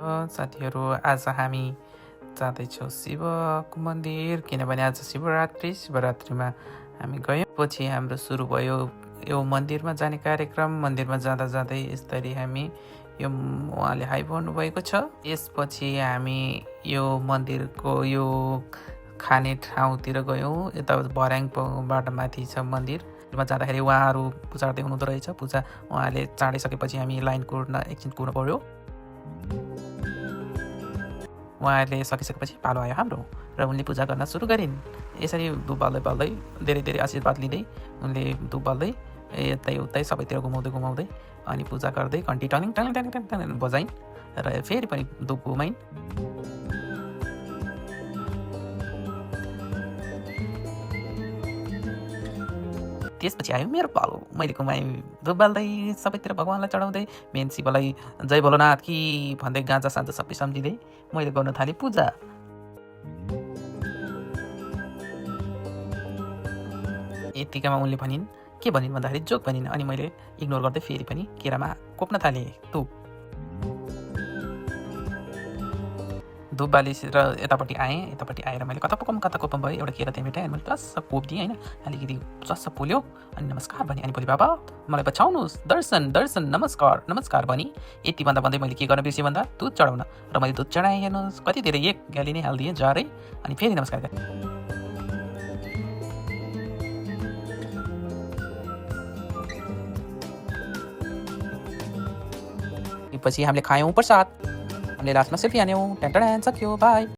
साथीहरू आज हामी जाँदैछौँ शिवको मन्दिर किनभने आज शिवरात्रिमा हामी गयौँ। पछि हाम्रो सुरु भयो यो मन्दिरमा जाने कार्यक्रम। मन्दिरमा जाँदा जाँदै यसरी हामी यो उहाँले हाइबोर्नु भएको छ। यसपछि हामी यो मन्दिरको यो खाने ठाउँतिर गयौँ। यता भर्याङबाट माथि छ मन्दिरमा जाँदाखेरि उहाँहरू पूजा गर्दै हुनुहुँदो रहेछ। पूजा उहाँले चाँडिसकेपछि हामी लाइन एकछिन कुर्नु पर्यो। उहाँहरूले सकिसकेपछि पालो आयो हाम्रो र उनले पूजा गर्न सुरु गरिन्। यसरी धुप बाल्दै धेरै धेरै आशीर्वाद लिँदै उनले धुप बाल्दै यतै उतै सबैतिर घुमाउँदै अनि पूजा गर्दै घन्टी टलिङ टलिङ टलिङ टलिङ बजाइन् र फेरि पनि धुप घुमाइन्। त्यसपछि आयो मेरो पालो। मैले घुमाएँ धुप बाल्दै सबैतिर भगवान्लाई चढाउँदै मेन शिवलाई जय भोलेनाथ कि भन्दै गाँजा साँझा सबै सम्झिँदै मैले गर्न थालेँ पूजा। यतिकैमा उनले भनिन् के भनिन् भन्दाखेरि जोक भनिन्। अनि मैले इग्नोर गर्दै फेरि पनि केरामा कोप्न थालेँ धुप बालेर यतापट्टि आएर मैले कता कोपम भयो। एउटा केरा त्यहाँ भेटाएँ अनि मैले टस्स कोपिदिएँ होइन। अलिकति चस्स पोल्यो अनि नमस्कार भने अनि भोलि बाबा मलाई बचाउनुहोस् दर्शन नमस्कार भनी यति भन्दा मैले के गर्न बिर्सेँ भन्दा दुध चढाउन। र मैले दुध चढाएँ हेर्नुहोस् कति धेरै एक ग्याली नै हालिदिएँ जारै अनि फेरि नमस्कार गरेँ। पछि हामीले खायौँ प्रसाद। हामीले लास्टमा सेल्फी हान्यौँ। सक्यो बाई।